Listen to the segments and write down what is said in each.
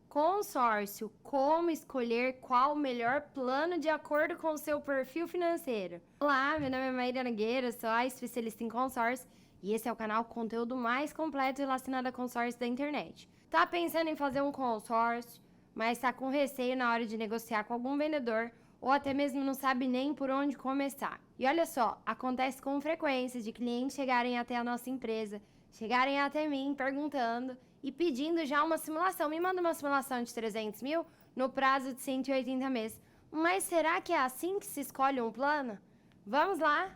Consórcio, como escolher qual o melhor plano de acordo com o seu perfil financeiro. Olá, meu nome é Maíra Nogueira, sou a especialista em consórcio e esse é o canal com conteúdo mais completo relacionado a consórcio da internet. Tá pensando em fazer um consórcio, mas tá com receio na hora de negociar com algum vendedor ou até mesmo não sabe nem por onde começar. E olha só, acontece com frequência de clientes chegarem até a nossa empresa, chegarem até mim perguntando e pedindo já uma simulação. Me manda uma simulação de 300 mil no prazo de 180 meses. Mas será que é assim que se escolhe um plano? Vamos lá!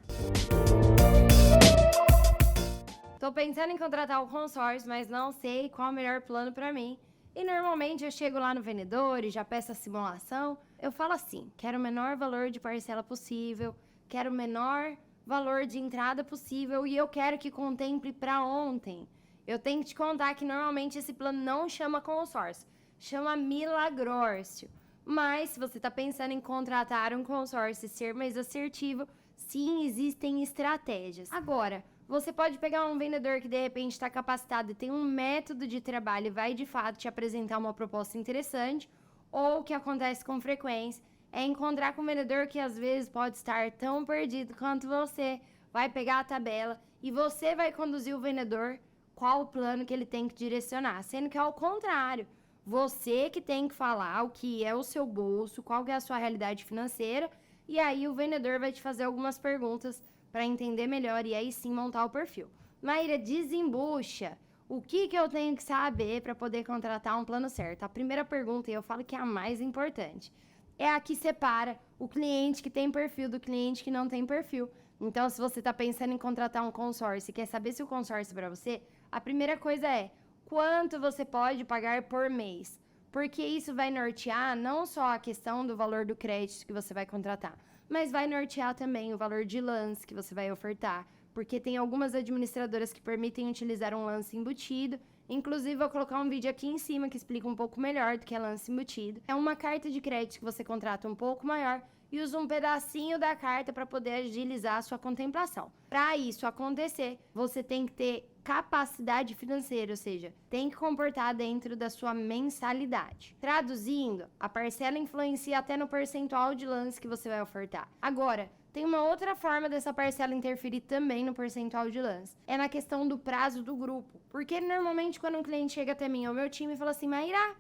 Tô pensando em contratar um consórcio, mas não sei qual o melhor plano para mim. E normalmente eu chego lá no vendedor e já peço a simulação. Eu falo assim, quero o menor valor de parcela possível, quero o menor valor de entrada possível e eu quero que contemple para ontem. Eu tenho que te contar que normalmente esse plano não chama consórcio, chama milagrócio. Mas se você está pensando em contratar um consórcio e ser mais assertivo, sim, existem estratégias. Agora, você pode pegar um vendedor que de repente está capacitado e tem um método de trabalho e vai de fato te apresentar uma proposta interessante, ou o que acontece com frequência é encontrar com um vendedor que às vezes pode estar tão perdido quanto você, vai pegar a tabela e você vai conduzir o vendedor qual o plano que ele tem que direcionar, sendo que é ao contrário, você que tem que falar o que é o seu bolso, qual que é a sua realidade financeira, e aí o vendedor vai te fazer algumas perguntas para entender melhor e aí sim montar o perfil. Maíra, desembucha. O que eu tenho que saber para poder contratar um plano certo? A primeira pergunta, e eu falo que é a mais importante, é a que separa o cliente que tem perfil do cliente que não tem perfil. Então, se você está pensando em contratar um consórcio e quer saber se o consórcio é para você, a primeira coisa é quanto você pode pagar por mês. Porque isso vai nortear não só a questão do valor do crédito que você vai contratar, mas vai nortear também o valor de lance que você vai ofertar, porque tem algumas administradoras que permitem utilizar um lance embutido. Inclusive, vou colocar um vídeo aqui em cima que explica um pouco melhor do que é lance embutido. É uma carta de crédito que você contrata um pouco maior e usa um pedacinho da carta para poder agilizar a sua contemplação. Para isso acontecer, você tem que ter capacidade financeira, ou seja, tem que comportar dentro da sua mensalidade. Traduzindo, a parcela influencia até no percentual de lance que você vai ofertar. Agora, tem uma outra forma dessa parcela interferir também no percentual de lance. É na questão do prazo do grupo. Porque normalmente quando um cliente chega até mim ou meu time e fala assim, Maíra,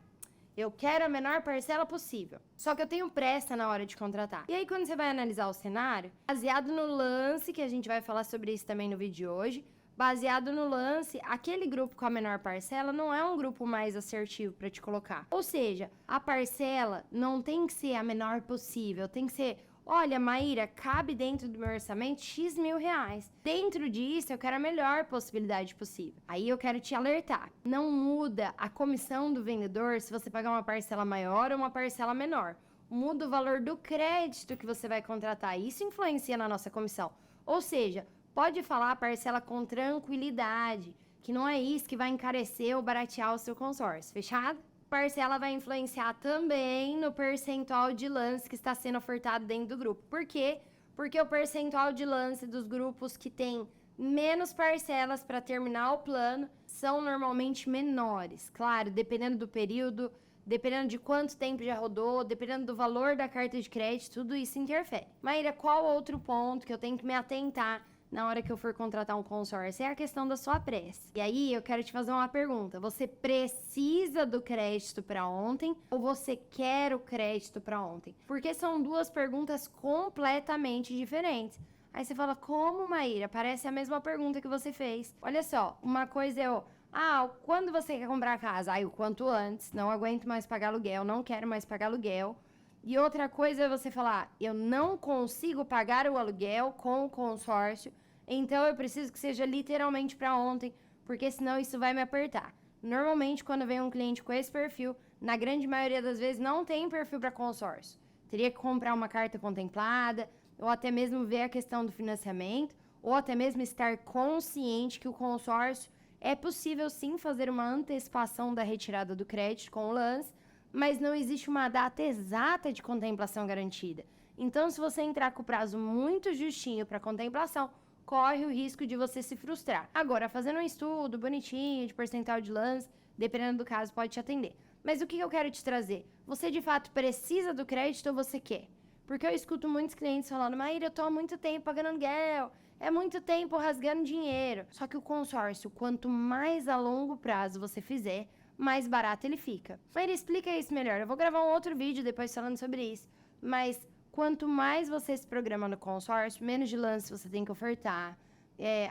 eu quero a menor parcela possível. Só que eu tenho pressa na hora de contratar. E aí, quando você vai analisar o cenário, baseado no lance, que a gente vai falar sobre isso também no vídeo de hoje, baseado no lance, aquele grupo com a menor parcela não é um grupo mais assertivo para te colocar. Ou seja, a parcela não tem que ser a menor possível, tem que ser... Olha, Maíra, cabe dentro do meu orçamento X mil reais. Dentro disso, eu quero a melhor possibilidade possível. Aí eu quero te alertar. Não muda a comissão do vendedor se você pagar uma parcela maior ou uma parcela menor. Muda o valor do crédito que você vai contratar. Isso influencia na nossa comissão. Ou seja, pode falar a parcela com tranquilidade, que não é isso que vai encarecer ou baratear o seu consórcio. Fechado? Parcela vai influenciar também no percentual de lance que está sendo ofertado dentro do grupo. Por quê? Porque o percentual de lance dos grupos que tem menos parcelas para terminar o plano são normalmente menores. Claro, dependendo do período, dependendo de quanto tempo já rodou, dependendo do valor da carta de crédito, tudo isso interfere. Maíra, qual outro ponto que eu tenho que me atentar na hora que eu for contratar um consórcio? É a questão da sua pressa. E aí, eu quero te fazer uma pergunta. Você precisa do crédito para ontem ou você quer o crédito para ontem? Porque são duas perguntas completamente diferentes. Aí você fala, como, Maíra? Parece a mesma pergunta que você fez. Olha só, uma coisa é quando você quer comprar a casa? O quanto antes, não aguento mais pagar aluguel, não quero mais pagar aluguel. E outra coisa é você falar, eu não consigo pagar o aluguel com o consórcio, então eu preciso que seja literalmente para ontem, porque senão isso vai me apertar. Normalmente, quando vem um cliente com esse perfil, na grande maioria das vezes não tem perfil para consórcio. Teria que comprar uma carta contemplada, ou até mesmo ver a questão do financiamento, ou até mesmo estar consciente que o consórcio é possível sim fazer uma antecipação da retirada do crédito com o lance, mas não existe uma data exata de contemplação garantida. Então, se você entrar com o prazo muito justinho para contemplação, corre o risco de você se frustrar. Agora, fazendo um estudo bonitinho de percentual de lance, dependendo do caso, pode te atender. Mas o que eu quero te trazer? Você de fato precisa do crédito ou você quer? Porque eu escuto muitos clientes falando, Maíra, eu tô há muito tempo pagando aluguel, é muito tempo rasgando dinheiro. Só que o consórcio, quanto mais a longo prazo você fizer, mais barato ele fica. Maíra, explica isso melhor. Eu vou gravar um outro vídeo depois falando sobre isso. Mas quanto mais você se programa no consórcio, menos de lance você tem que ofertar.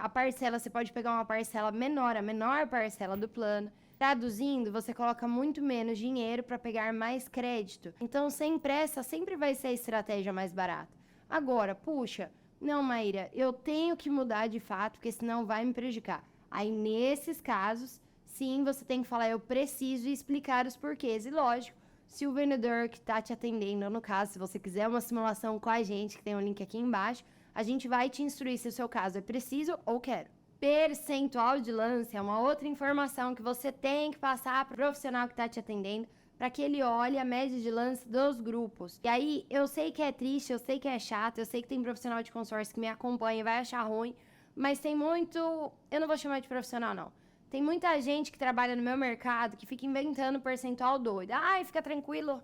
A parcela, você pode pegar uma parcela menor, a menor parcela do plano. Traduzindo, você coloca muito menos dinheiro para pegar mais crédito. Então, sem pressa, sempre vai ser a estratégia mais barata. Agora, puxa, não, Maíra, eu tenho que mudar de fato, porque senão vai me prejudicar. Aí, nesses casos, sim, você tem que falar, eu preciso e explicar os porquês. E lógico, se o vendedor que está te atendendo, no caso, se você quiser uma simulação com a gente, que tem um link aqui embaixo, a gente vai te instruir se o seu caso é preciso ou quero. Percentual de lance é uma outra informação que você tem que passar para o profissional que está te atendendo, para que ele olhe a média de lance dos grupos. E aí, eu sei que é triste, eu sei que é chato, eu sei que tem profissional de consórcio que me acompanha e vai achar ruim, mas tem muito... Eu não vou chamar de profissional, não. Tem muita gente que trabalha no meu mercado que fica inventando percentual doido. Ai, fica tranquilo.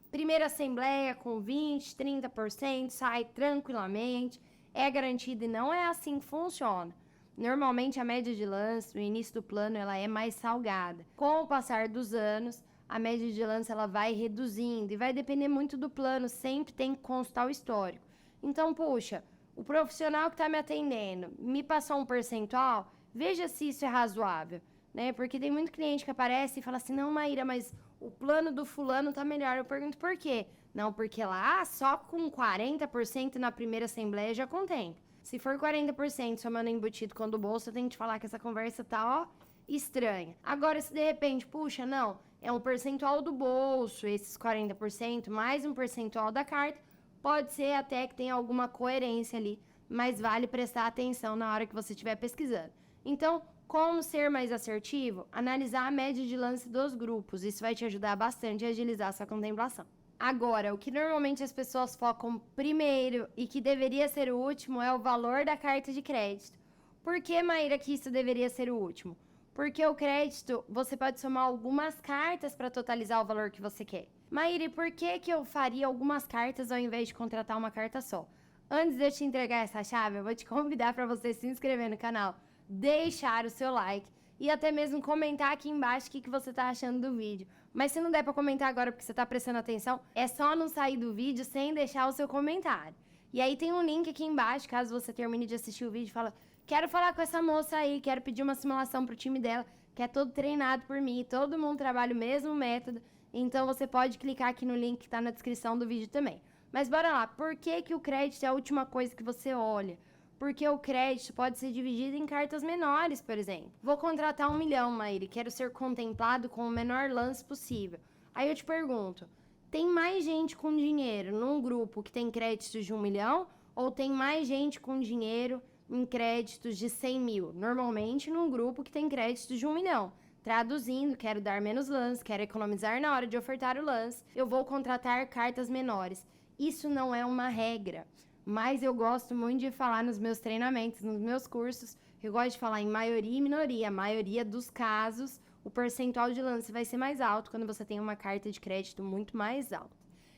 Primeira assembleia com 20%, 30%, sai tranquilamente, é garantido e não é assim que funciona. Normalmente, a média de lance no início do plano ela é mais salgada. Com o passar dos anos, a média de lance ela vai reduzindo e vai depender muito do plano, sempre tem que constar o histórico. Então, puxa, o profissional que está me atendendo me passou um percentual, veja se isso é razoável, né? Porque tem muito cliente que aparece e fala assim, não, Maíra, mas o plano do fulano tá melhor. Eu pergunto por quê? Não, porque lá só com 40% na primeira assembleia já contempla. Se for 40% somando embutido com o do bolso, eu tenho que te falar que essa conversa tá, estranha. Agora, se de repente, puxa, não, é um percentual do bolso, esses 40%, mais um percentual da carta, pode ser até que tenha alguma coerência ali, mas vale prestar atenção na hora que você estiver pesquisando. Então, como ser mais assertivo? Analisar a média de lance dos grupos, isso vai te ajudar bastante a agilizar sua contemplação. Agora, o que normalmente as pessoas focam primeiro e que deveria ser o último é o valor da carta de crédito. Por que, Maíra, que isso deveria ser o último? Porque o crédito, você pode somar algumas cartas para totalizar o valor que você quer. Maíra, e por que eu faria algumas cartas ao invés de contratar uma carta só? Antes de eu te entregar essa chave, eu vou te convidar para você se inscrever no canal, deixar o seu like e até mesmo comentar aqui embaixo o que você está achando do vídeo. Mas se não der para comentar agora porque você está prestando atenção, é só não sair do vídeo sem deixar o seu comentário. E aí tem um link aqui embaixo, caso você termine de assistir o vídeo e fala, quero falar com essa moça aí, quero pedir uma simulação pro time dela, que é todo treinado por mim, todo mundo trabalha o mesmo método, então você pode clicar aqui no link que está na descrição do vídeo também. Mas bora lá, por que o crédito é a última coisa que você olha? Porque o crédito pode ser dividido em cartas menores, por exemplo. Vou contratar 1 milhão, Maíra, e quero ser contemplado com o menor lance possível. Aí eu te pergunto, tem mais gente com dinheiro num grupo que tem créditos de 1 milhão? Ou tem mais gente com dinheiro em créditos de 100 mil? Normalmente num grupo que tem créditos de 1 milhão. Traduzindo, quero dar menos lance, quero economizar na hora de ofertar o lance, eu vou contratar cartas menores. Isso não é uma regra. Mas eu gosto muito de falar nos meus treinamentos, nos meus cursos, eu gosto de falar em maioria e minoria. A maioria dos casos, o percentual de lance vai ser mais alto quando você tem uma carta de crédito muito mais alta.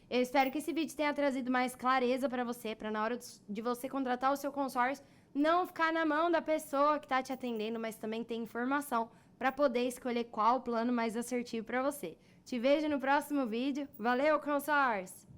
Eu espero que esse vídeo tenha trazido mais clareza para você, para na hora de você contratar o seu consórcio, não ficar na mão da pessoa que está te atendendo, mas também ter informação para poder escolher qual o plano mais assertivo para você. Te vejo no próximo vídeo. Valeu, consórcio!